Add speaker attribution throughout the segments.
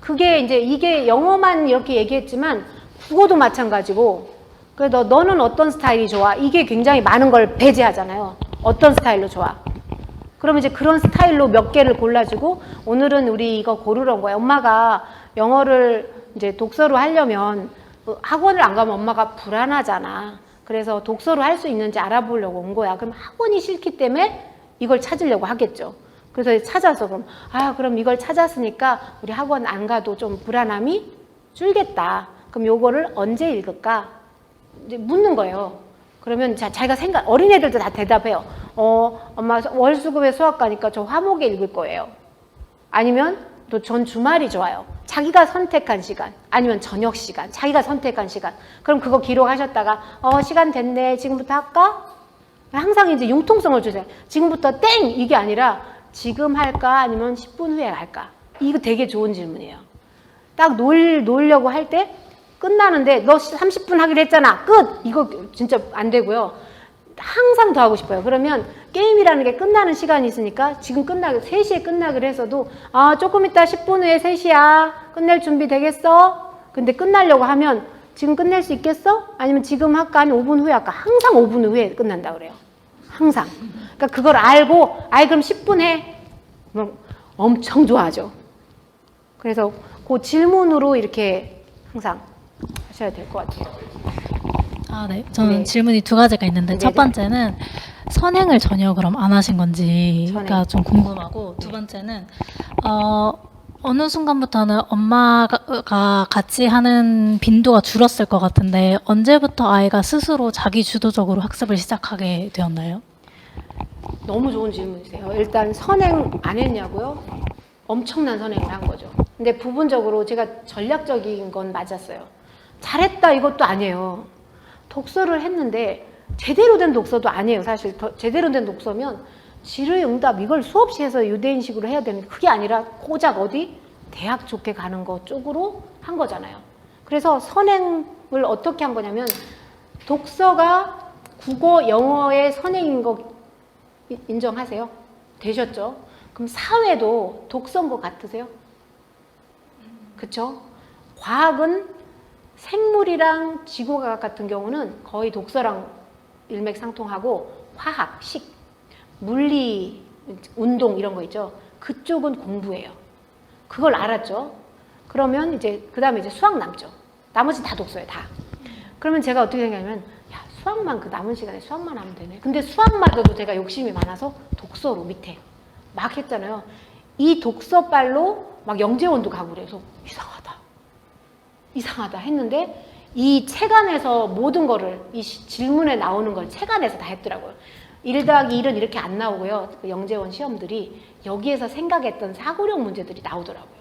Speaker 1: 그게 이제 이게 영어만 이렇게 얘기했지만 국어도 마찬가지고 그래서 너는 어떤 스타일이 좋아? 이게 굉장히 많은 걸 배제하잖아요. 어떤 스타일로 좋아? 그러면 이제 그런 스타일로 몇 개를 골라주고 오늘은 우리 이거 고르러 온 거야. 엄마가 영어를 이제 독서로 하려면 학원을 안 가면 엄마가 불안하잖아. 그래서 독서로 할 수 있는지 알아보려고 온 거야. 그럼 학원이 싫기 때문에 이걸 찾으려고 하겠죠. 그래서 찾아서 그럼 이걸 찾았으니까 우리 학원 안 가도 좀 불안함이 줄겠다. 그럼 요거를 언제 읽을까? 이제 묻는 거예요. 그러면 자기가 어린애들도 다 대답해요. 엄마 월수금에 수학 가니까 저 화목에 읽을 거예요. 아니면 또 전 주말이 좋아요. 자기가 선택한 시간, 아니면 저녁 시간, 자기가 선택한 시간. 그럼 그거 기록하셨다가 시간 됐네. 지금부터 할까? 항상 이제 융통성을 주세요. 지금부터 땡! 이게 아니라 지금 할까? 아니면 10분 후에 할까? 이거 되게 좋은 질문이에요. 딱 놀려고 할 때 끝나는데 너 30분 하기로 했잖아. 끝! 이거 진짜 안 되고요. 항상 더 하고 싶어요. 그러면 게임이라는 게 끝나는 시간이 있으니까 지금 3시에 끝나기로 했어도 조금 이따 10분 후에 3시야. 끝낼 준비 되겠어? 근데 끝나려고 하면 지금 끝낼 수 있겠어? 아니면 지금 할까? 아니면 5분 후에 할까? 항상 5분 후에 끝난다 그래요. 항상. 그러니까 그걸 알고 그럼 10분 해. 그럼 엄청 좋아하죠. 그래서 그 질문으로 이렇게 항상 하셔야 될 것 같아요.
Speaker 2: 네. 저는
Speaker 1: 네.
Speaker 2: 질문이 두 가지가 있는데
Speaker 1: 네네.
Speaker 2: 첫 번째는 선행을 전혀 그럼 안 하신 건지가
Speaker 1: 선행.
Speaker 2: 좀 궁금하고 두 번째는 어느 순간부터는 엄마가 같이 하는 빈도가 줄었을 것 같은데 언제부터 아이가 스스로 자기 주도적으로 학습을 시작하게 되었나요?
Speaker 1: 너무 좋은 질문이세요. 일단 선행 안 했냐고요? 엄청난 선행을 한 거죠. 근데 부분적으로 제가 전략적인 건 맞았어요. 잘했다 이것도 아니에요. 독서를 했는데 제대로 된 독서도 아니에요. 사실 제대로 된 독서면 질의응답 이걸 수없이 해서 유대인식으로 해야 되는데 그게 아니라 고작 어디? 대학 좋게 가는 것 쪽으로 한 거잖아요. 그래서 선행을 어떻게 한 거냐면 독서가 국어, 영어의 선행인 거 인정하세요? 되셨죠? 그럼 사회도 독서인 것 같으세요? 그쵸? 과학은 생물이랑 지구과학 같은 경우는 거의 독서랑 일맥상통하고 화학, 식, 물리, 운동 이런 거 있죠. 그쪽은 공부예요. 그걸 알았죠. 그러면 이제 그 다음에 이제 수학 남죠. 나머지 다 독서예요, 다. 그러면 제가 어떻게 생각하냐면 수학만 그 남은 시간에 수학만 하면 되네. 근데 수학마저도 제가 욕심이 많아서 독서로 밑에 막 했잖아요. 이 독서빨로 막 영재원도 가고 그래서 이상하다 했는데 이 책 안에서 모든 거를 이 질문에 나오는 걸 책 안에서 다 했더라고요. 1 더하기 1은 이렇게 안 나오고요. 그 영재원 시험들이 여기에서 생각했던 사고력 문제들이 나오더라고요.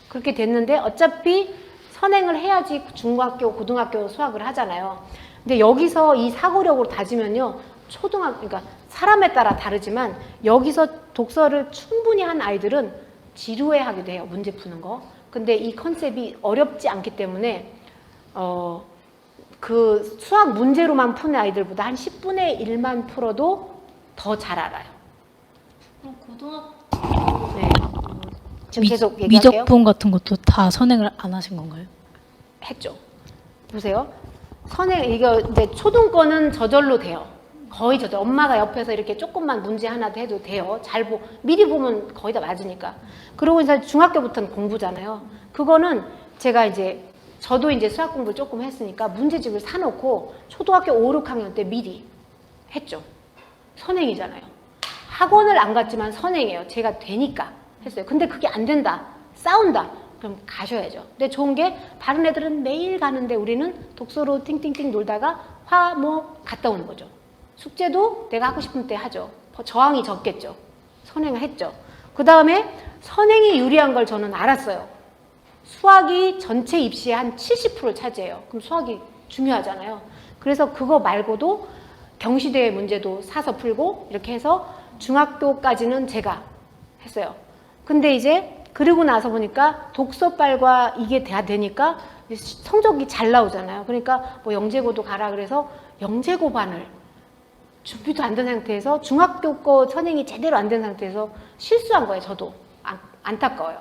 Speaker 1: 그렇게 됐는데 어차피 선행을 해야지 중학교, 고등학교 수학을 하잖아요. 근데 여기서 이 사고력으로 따지면요. 그러니까 사람에 따라 다르지만 여기서 독서를 충분히 한 아이들은 지루해하기도 해요. 문제 푸는 거. 근데 이 컨셉이 어렵지 않기 때문에 그 수학 문제로만 푸는 아이들보다 한 10분의 1만 풀어도 더 잘 알아요.
Speaker 2: 그럼 고등학교
Speaker 1: 네. 지금 계속 얘기할게요.
Speaker 2: 미적분 같은 것도 다 선행을 안 하신 건가요?
Speaker 1: 했죠. 보세요. 이거 이제 초등 거는 저절로 돼요. 거의 저절. 엄마가 옆에서 이렇게 조금만 문제 하나 해도 돼요. 미리 보면 거의 다 맞으니까. 그리고 이제 중학교부터는 공부잖아요. 그거는 제가 저도 이제 수학 공부를 조금 했으니까 문제집을 사놓고 초등학교 5, 6학년 때 미리 했죠. 선행이잖아요. 학원을 안 갔지만 선행이에요. 제가 되니까 했어요. 근데 그게 안 된다. 싸운다. 그럼 가셔야죠. 근데 좋은 게 다른 애들은 매일 가는데 우리는 독서로 띵띵띵 놀다가 화목 갔다 오는 거죠. 숙제도 내가 하고 싶은 때 하죠. 저항이 적겠죠. 선행을 했죠. 그 다음에 선행이 유리한 걸 저는 알았어요. 수학이 전체 입시의 한 70%를 차지해요. 그럼 수학이 중요하잖아요. 그래서 그거 말고도 경시대 문제도 사서 풀고 이렇게 해서 중학교까지는 제가 했어요. 근데 이제 그러고 나서 보니까 독서빨과 이게 다 되니까 성적이 잘 나오잖아요. 그러니까 뭐 영재고도 가라 그래서 영재고반을 준비도 안 된 상태에서 중학교 거 선행이 제대로 안 된 상태에서 실수한 거예요. 저도 안타까워요.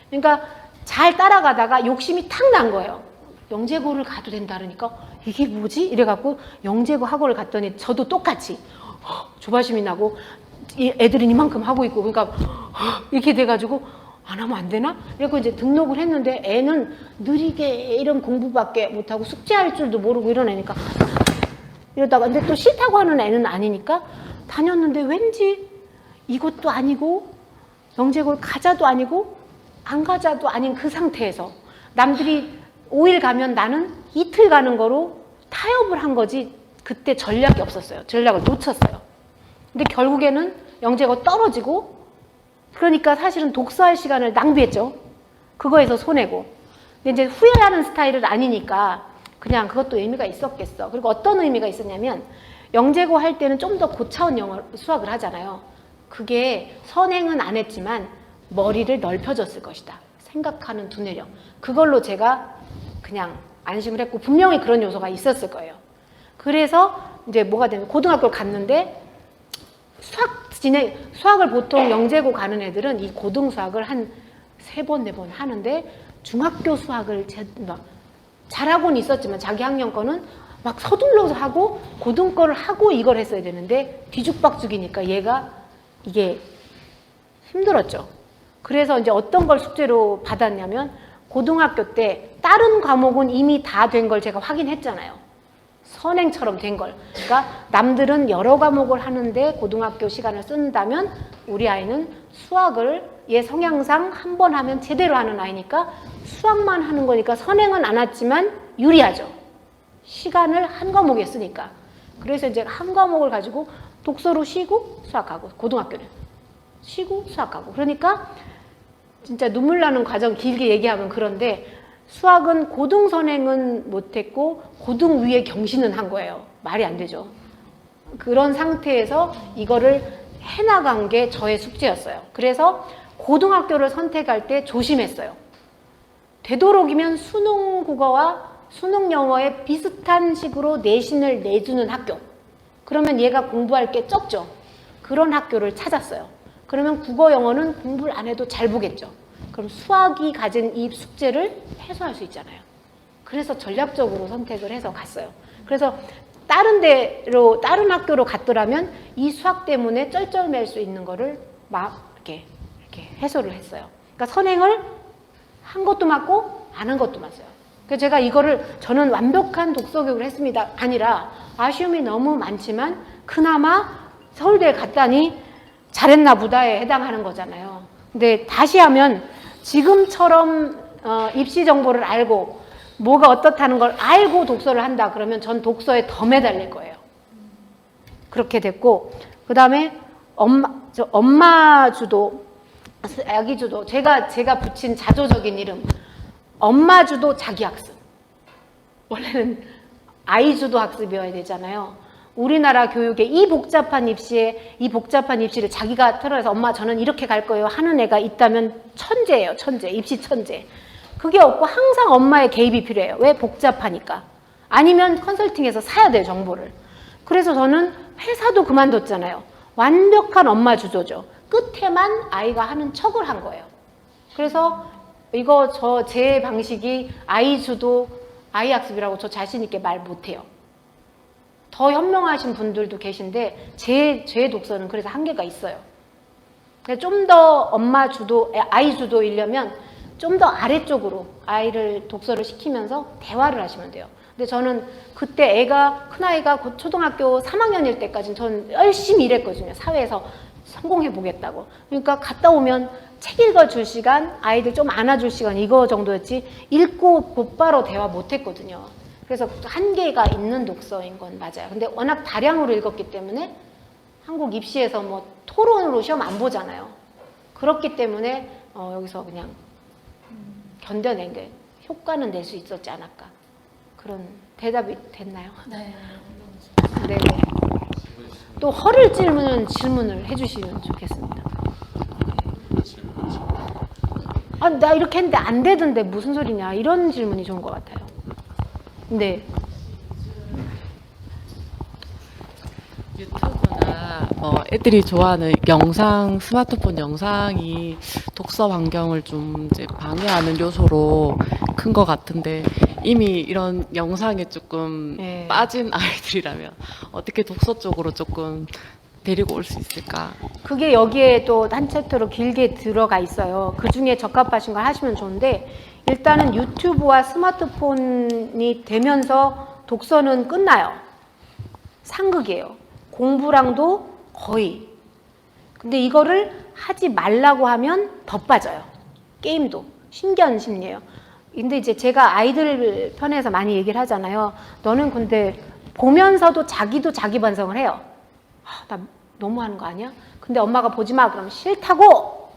Speaker 1: 그러니까 잘 따라가다가 욕심이 탁 난 거예요. 영재고를 가도 된다 그러니까 이게 뭐지? 이래갖고 영재고 학원을 갔더니 저도 똑같이 조바심이 나고 이 애들은 이만큼 하고 있고 그러니까 이렇게 돼가지고 안 하면 안 되나? 이래서 이제 등록을 했는데 애는 느리게 이런 공부밖에 못하고 숙제할 줄도 모르고 이런 애니까 이러다가 근데 또 싫다고 하는 애는 아니니까 다녔는데 왠지 이것도 아니고 영재고를 가자도 아니고 안 가자도 아닌 그 상태에서 남들이 5일 가면 나는 이틀 가는 거로 타협을 한 거지 그때 전략이 없었어요. 전략을 놓쳤어요. 근데 결국에는 영재고 떨어지고 그러니까 사실은 독서할 시간을 낭비했죠. 그거에서 손해고. 근데 이제 후회하는 스타일은 아니니까 그냥 그것도 의미가 있었겠어. 그리고 어떤 의미가 있었냐면 영재고 할 때는 좀 더 고차원 영어 수학을 하잖아요. 그게 선행은 안 했지만 머리를 넓혀줬을 것이다. 생각하는 두뇌력. 그걸로 제가 그냥 안심을 했고 분명히 그런 요소가 있었을 거예요. 그래서 이제 뭐가 되면 고등학교를 갔는데 수학을 보통 영재고 가는 애들은 이 고등 수학을 한 3번, 4번 하는데 중학교 수학을 막 잘하고는 있었지만 자기 학년 거는 막 서둘러서 하고 고등 거를 하고 이걸 했어야 되는데 뒤죽박죽이니까 얘가 이게 힘들었죠. 그래서 이제 어떤 걸 숙제로 받았냐면 고등학교 때 다른 과목은 이미 다 된 걸 제가 확인했잖아요. 선행처럼 된 걸. 그러니까 남들은 여러 과목을 하는데 고등학교 시간을 쓴다면 우리 아이는 수학을 얘 성향상 한 번 하면 제대로 하는 아이니까 수학만 하는 거니까 선행은 안 왔지만 유리하죠. 시간을 한 과목에 쓰니까. 그래서 이제 한 과목을 가지고 독서로 쉬고 수학하고 고등학교는 쉬고 수학하고 그러니까 진짜 눈물 나는 과정 길게 얘기하면 그런데 수학은 고등 선행은 못했고 고등 위에 경신은 한 거예요. 말이 안 되죠. 그런 상태에서 이거를 해나간 게 저의 숙제였어요. 그래서 고등학교를 선택할 때 조심했어요. 되도록이면 수능 국어와 수능 영어에 비슷한 식으로 내신을 내주는 학교. 그러면 얘가 공부할 게 적죠. 그런 학교를 찾았어요. 그러면 국어 영어는 공부를 안 해도 잘 보겠죠. 그럼 수학이 가진 이 숙제를 해소할 수 있잖아요. 그래서 전략적으로 선택을 해서 갔어요. 그래서 다른 데로 다른 학교로 갔더라면 이 수학 때문에 쩔쩔맬 수 있는 거를 막 이렇게 해소를 했어요. 그러니까 선행을 한 것도 맞고 안 한 것도 맞아요. 그래서 제가 이거를 저는 완벽한 독서 교육을 했습니다. 아니라 아쉬움이 너무 많지만 그나마 서울대에 갔다니 잘했나 보다에 해당하는 거잖아요. 근데 다시 하면 지금처럼 입시 정보를 알고 뭐가 어떻다는 걸 알고 독서를 한다 그러면 전 독서에 더 매달릴 거예요. 그렇게 됐고 그 다음에 엄마 주도, 아기 주도 제가 붙인 자조적인 이름 엄마 주도 자기 학습. 원래는 아이 주도 학습이어야 되잖아요. 우리나라 교육의 이 복잡한 입시를 자기가 틀어서 엄마 저는 이렇게 갈 거예요 하는 애가 있다면 천재예요. 천재. 입시 천재. 그게 없고 항상 엄마의 개입이 필요해요. 왜? 복잡하니까. 아니면 컨설팅에서 사야 돼요. 정보를. 그래서 저는 회사도 그만뒀잖아요. 완벽한 엄마 주도죠. 끝에만 아이가 하는 척을 한 거예요. 그래서 이거 제 방식이 아이 주도 아이 학습이라고 저 자신 있게 말 못해요. 더 현명하신 분들도 계신데 제 독서는 그래서 한계가 있어요. 좀 더 엄마 주도, 아이 주도이려면 좀 더 아래쪽으로 아이를 독서를 시키면서 대화를 하시면 돼요. 근데 저는 그때 큰아이가 곧 초등학교 3학년일 때까지는 저는 열심히 일했거든요. 사회에서 성공해 보겠다고. 그러니까 갔다 오면 책 읽어줄 시간, 아이들 좀 안아줄 시간 이거 정도였지 읽고 곧바로 대화 못했거든요. 그래서 한계가 있는 독서인 건 맞아요. 근데 워낙 다량으로 읽었기 때문에 한국 입시에서 뭐 토론으로 시험 안 보잖아요. 그렇기 때문에 여기서 그냥 견뎌낸 게 효과는 낼 수 있었지 않을까. 그런 대답이 됐나요?
Speaker 2: 네.
Speaker 1: 네네. 또 허를 찌르는 질문을 해주시면 좋겠습니다. 아, 나 이렇게 했는데 안 되던데 무슨 소리냐 이런 질문이 좋은 것 같아요. 네.
Speaker 3: 유튜브나 진짜 애들이 좋아하는 영상, 스마트폰 영상이 독서 환경을 좀 이제 방해하는 요소로 큰 것 같은데 이미 이런 영상에 조금
Speaker 1: 네.
Speaker 3: 빠진 아이들이라면 어떻게 독서 쪽으로 조금 데리고 올 수 있을까?
Speaker 1: 그게 여기에 또 한 챕터로 길게 들어가 있어요. 그 중에 적합하신 걸 하시면 좋은데 일단은 유튜브와 스마트폰이 되면서 독서는 끝나요. 상극이에요. 공부랑도 거의. 근데 이거를 하지 말라고 하면 더 빠져요. 게임도. 신기한 심리예요. 근데 이제 제가 아이들 편에서 많이 얘기를 하잖아요. 너는 근데 보면서도 자기도 자기 반성을 해요. 나 너무 하는 거 아니야? 근데 엄마가 보지 마. 그러면 싫다고!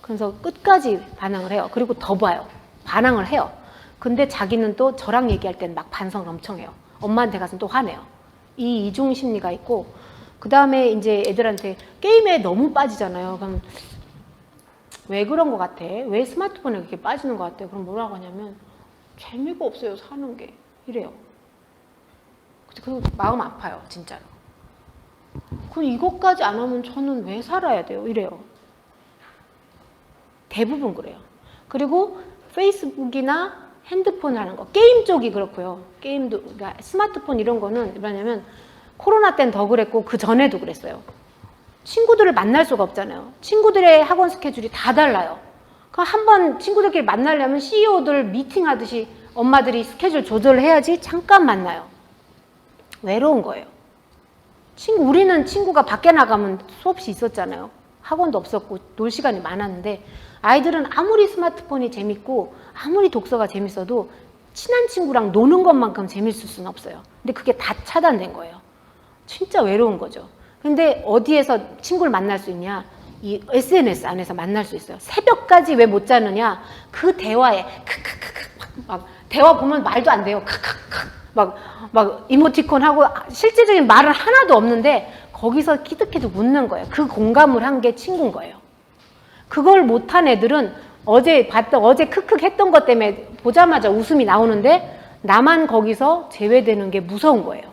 Speaker 1: 그래서 끝까지 반항을 해요. 그리고 더 봐요. 반항을 해요. 근데 자기는 또 저랑 얘기할 때는 막 반성을 엄청 해요. 엄마한테 가서는 또 화내요. 이 이중 심리가 있고, 그 다음에 이제 애들한테 게임에 너무 빠지잖아요. 그럼 왜 그런 것 같아? 왜 스마트폰에 그렇게 빠지는 것 같아? 그럼 뭐라고 하냐면 재미가 없어요, 사는 게. 이래요. 그 마음 아파요, 진짜로. 그럼 이것까지 안 하면 저는 왜 살아야 돼요? 이래요. 대부분 그래요. 그리고 페이스북이나 핸드폰 하는 거, 게임 쪽이 그렇고요. 게임도, 그러니까 스마트폰 이런 거는 뭐냐면 코로나 때는 더 그랬고 그 전에도 그랬어요. 친구들을 만날 수가 없잖아요. 친구들의 학원 스케줄이 다 달라요. 그럼 한번 친구들끼리 만나려면 CEO들 미팅하듯이 엄마들이 스케줄 조절을 해야지 잠깐 만나요. 외로운 거예요. 우리는 친구가 밖에 나가면 수없이 있었잖아요. 학원도 없었고 놀 시간이 많았는데 아이들은 아무리 스마트폰이 재밌고 아무리 독서가 재밌어도 친한 친구랑 노는 것만큼 재밌을 수는 없어요. 근데 그게 다 차단된 거예요. 진짜 외로운 거죠. 근데 어디에서 친구를 만날 수 있냐? 이 SNS 안에서 만날 수 있어요. 새벽까지 왜 못 자느냐? 그 대화에 크크크크 막 대화 보면 말도 안 돼요. 크크크 막 이모티콘 하고 실제적인 말은 하나도 없는데 거기서 키득키득 웃는 거예요. 그 공감을 한 게 친구인 거예요. 그걸 못한 애들은 어제 크크 했던 것 때문에 보자마자 웃음이 나오는데 나만 거기서 제외되는 게 무서운 거예요.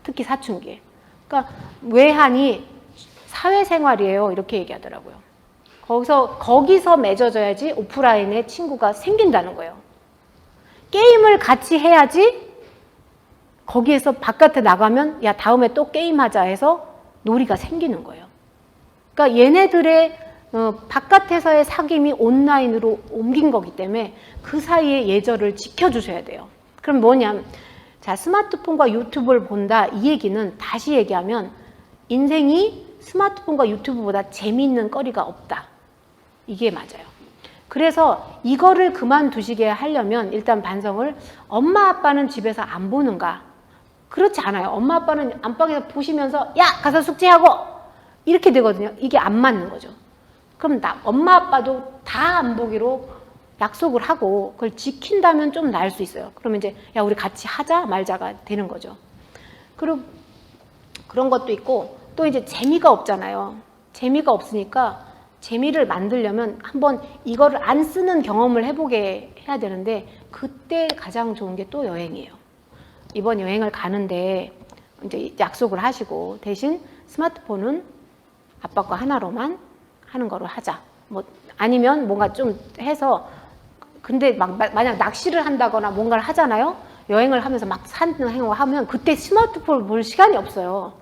Speaker 1: 특히 사춘기에. 그러니까 외환이 사회생활이에요. 이렇게 얘기하더라고요. 거기서 맺어져야지 오프라인에 친구가 생긴다는 거예요. 게임을 같이 해야지 거기에서 바깥에 나가면 야 다음에 또 게임하자 해서 놀이가 생기는 거예요. 그러니까 얘네들의 바깥에서의 사귐이 온라인으로 옮긴 거기 때문에 그 사이의 예절을 지켜주셔야 돼요. 그럼 뭐냐면 자 스마트폰과 유튜브를 본다 이 얘기는 다시 얘기하면 인생이 스마트폰과 유튜브보다 재미있는 거리가 없다. 이게 맞아요. 그래서 이거를 그만두시게 하려면 일단 반성을 엄마 아빠는 집에서 안 보는가? 그렇지 않아요. 엄마 아빠는 안방에서 보시면서 야 가서 숙제하고 이렇게 되거든요. 이게 안 맞는 거죠. 그럼 엄마 아빠도 다 안 보기로 약속을 하고 그걸 지킨다면 좀 나을 수 있어요. 그러면 이제 야 우리 같이 하자 말자가 되는 거죠. 그리고 그런 것도 있고 또 이제 재미가 없잖아요. 재미가 없으니까 재미를 만들려면 한번 이거를 안 쓰는 경험을 해보게 해야 되는데 그때 가장 좋은 게 또 여행이에요. 이번 여행을 가는데 이제 약속을 하시고 대신 스마트폰은 아빠 거 하나로만 하는 거로 하자. 뭐 아니면 뭔가 좀 해서 근데 만약 낚시를 한다거나 뭔가를 하잖아요. 여행을 하면서 막 사는 행동을 하면 그때 스마트폰을 볼 시간이 없어요.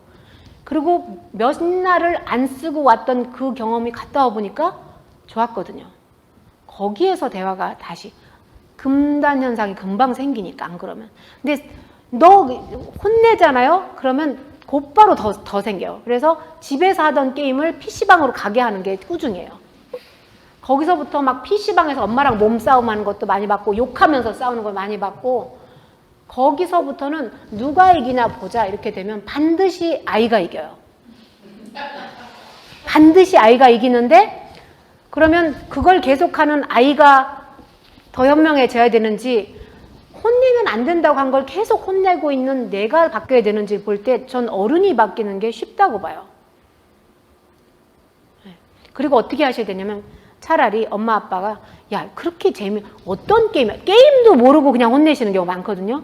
Speaker 1: 그리고 몇 날을 안 쓰고 왔던 그 경험이 갔다 와 보니까 좋았거든요. 거기에서 대화가 다시 금단 현상이 금방 생기니까 안 그러면. 근데 너 혼내잖아요? 그러면 곧바로 더 생겨요. 그래서 집에서 하던 게임을 PC방으로 가게 하는 게 꾸중이에요. 거기서부터 막 PC방에서 엄마랑 몸싸움 하는 것도 많이 봤고 욕하면서 싸우는 걸 많이 봤고 거기서부터는 누가 이기나 보자 이렇게 되면 반드시 아이가 이겨요. 반드시 아이가 이기는데 그러면 그걸 계속하는 아이가 더 현명해져야 되는지 혼내면 안 된다고 한 걸 계속 혼내고 있는 내가 바뀌어야 되는지 볼 때 전 어른이 바뀌는 게 쉽다고 봐요. 그리고 어떻게 하셔야 되냐면 차라리 엄마 아빠가 야 그렇게 어떤 게임도 모르고 그냥 혼내시는 경우 많거든요.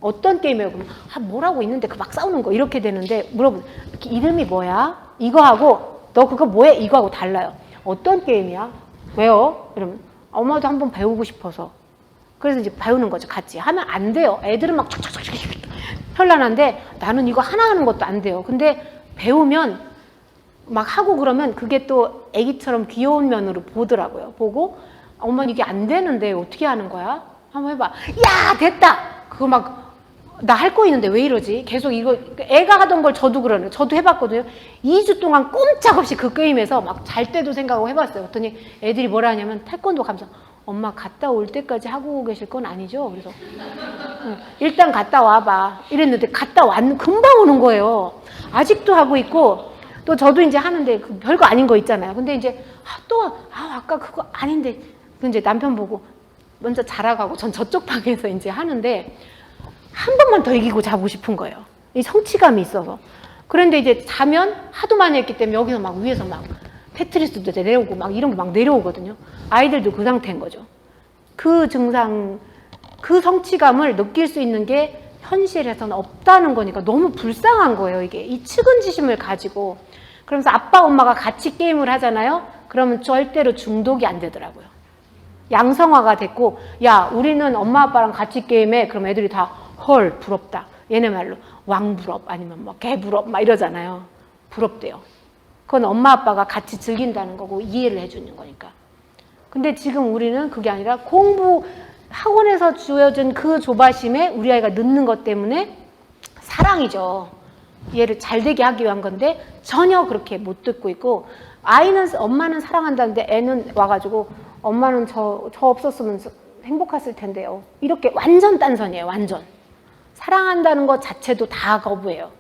Speaker 1: 어떤 게임이에요? 그러면 뭐라고 있는데 그 막 싸우는 거 이렇게 되는데 물어보면 이름이 뭐야? 이거하고 너 그거 뭐해? 이거하고 달라요. 어떤 게임이야? 왜요? 이러면 엄마도 한번 배우고 싶어서. 그래서 이제 배우는 거죠. 같이 하면 안 돼요. 애들은 막 촉촉촉촉 현란한데 나는 이거 하나 하는 것도 안 돼요. 근데 배우면 막 하고 그러면 그게 또 애기처럼 귀여운 면으로 보더라고요. 보고 엄마 이게 안 되는데 어떻게 하는 거야? 한번 해봐. 야 됐다. 그거 막 나 할 거 있는데 왜 이러지? 계속 이거 애가 하던 걸 저도 그러네요. 저도 해봤거든요. 2주 동안 꼼짝없이 그 게임에서 막 잘 때도 생각하고 해봤어요. 그랬더니 애들이 뭐라 하냐면 태권도 가면서 엄마 갔다 올 때까지 하고 계실 건 아니죠? 그래서 일단 갔다 와봐 이랬는데 갔다 왔는 금방 오는 거예요. 아직도 하고 있고 또 저도 이제 하는데 그 별거 아닌 거 있잖아요. 근데 이제 아까 그거 아닌데 이제 남편 보고 먼저 자라가고 전 저쪽 방에서 이제 하는데 한 번만 더 이기고 자고 싶은 거예요. 이 성취감이 있어서. 그런데 이제 자면 하도 많이 했기 때문에 여기서 막 위에서 막 테트리스도 내려오고 막 이런 게 막 내려오거든요. 아이들도 그 상태인 거죠. 그 증상, 그 성취감을 느낄 수 있는 게 현실에서는 없다는 거니까 너무 불쌍한 거예요. 이게 이 측은지심을 가지고. 그러면서 아빠 엄마가 같이 게임을 하잖아요. 그러면 절대로 중독이 안 되더라고요. 양성화가 됐고 야 우리는 엄마 아빠랑 같이 게임해. 그럼 애들이 다 헐 부럽다. 얘네 말로 왕부럽 아니면 뭐 개부럽 막 이러잖아요. 부럽대요. 그건 엄마 아빠가 같이 즐긴다는 거고 이해를 해주는 거니까. 근데 지금 우리는 그게 아니라 공부 학원에서 주어진 그 조바심에 우리 아이가 늦는 것 때문에 사랑이죠. 얘를 잘 되게 하기 위한 건데 전혀 그렇게 못 듣고 있고 아이는 엄마는 사랑한다는데 애는 와가지고 엄마는 저 없었으면 행복했을 텐데요. 이렇게 완전 딴선이에요. 완전. 사랑한다는 것 자체도 다 거부해요.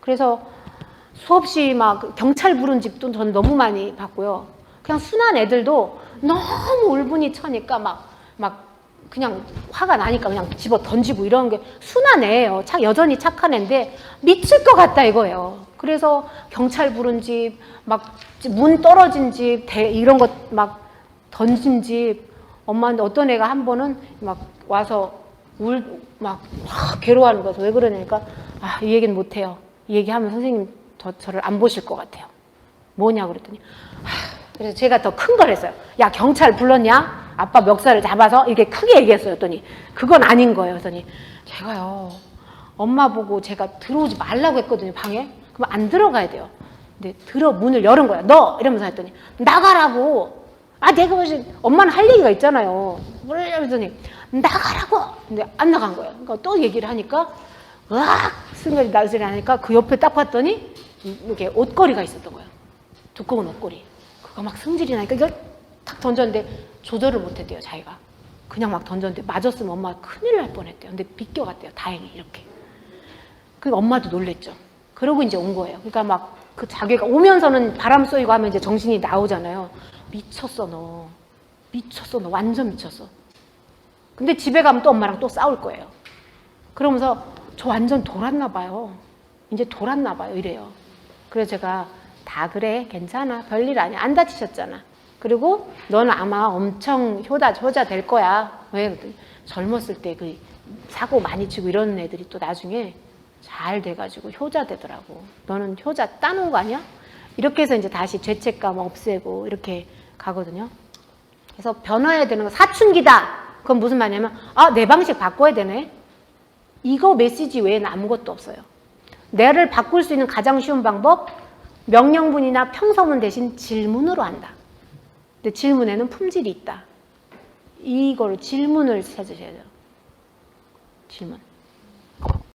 Speaker 1: 그래서 수없이 막 경찰 부른 집도 전 너무 많이 봤고요. 그냥 순한 애들도 너무 울분이 쳐니까 막 그냥 화가 나니까 그냥 집어 던지고 이런 게 순한 애예요. 여전히 착한 애인데 미칠 것 같다 이거예요. 그래서 경찰 부른 집, 막 문 떨어진 집, 이런 것 막 던진 집. 엄마한테 어떤 애가 한 번은 막 와서 막 괴로워하는 거죠. 왜 그러냐니까 이 얘기는 못해요. 이 얘기하면 선생님 저를 안 보실 것 같아요. 뭐냐 그랬더니 그래서 제가 더 큰 걸 했어요. 야 경찰 불렀냐? 아빠 멱살을 잡아서 이렇게 크게 얘기했어요. 그랬더니 그건 아닌 거예요. 그랬더니 제가요 엄마 보고 제가 들어오지 말라고 했거든요. 방에. 그럼 안 들어가야 돼요. 근데 문을 열은 거야. 너! 이러면서 했더니 나가라고. 내가 무슨 엄마는 할 얘기가 있잖아요. 그러더니 나가라고. 근데 안 나간 거예요. 그러니까 또 얘기를 하니까 으악 승관이 나소리 하니까 그 옆에 딱 봤더니 이렇게 옷걸이가 있었던 거예요. 두꺼운 옷걸이. 그거 막 승질이 나니까 이걸 탁 던졌는데 조절을 못했대요. 자기가. 그냥 막 던졌는데 맞았으면 엄마가 큰일 날 뻔했대요. 근데 비껴갔대요. 다행히 이렇게. 그 엄마도 놀랬죠. 그러고 이제 온 거예요. 그러니까 막 그 자기가 오면서는 바람 쏘이고 하면 이제 정신이 나오잖아요. 미쳤어 너. 미쳤어 너. 완전 미쳤어. 근데 집에 가면 또 엄마랑 또 싸울 거예요. 그러면서 저 완전 돌았나 봐요. 이제 돌았나 봐요. 이래요. 그래서 제가 다 그래 괜찮아 별일 아니야 안 다치셨잖아. 그리고 너는 아마 엄청 효자 될 거야. 왜? 그랬더니 젊었을 때 그 사고 많이 치고 이런 애들이 또 나중에 잘 돼가지고 효자 되더라고. 너는 효자 따놓은 거 아니야? 이렇게 해서 이제 다시 죄책감 없애고 이렇게 가거든요. 그래서 변화해야 되는 거 사춘기다. 그건 무슨 말이냐면 내 방식 바꿔야 되네. 이거 메시지 외에는 아무것도 없어요. 내를 바꿀 수 있는 가장 쉬운 방법 명령문이나 평서문 대신 질문으로 한다. 근데 질문에는 품질이 있다. 이걸 질문을 찾으셔야 돼요. 질문.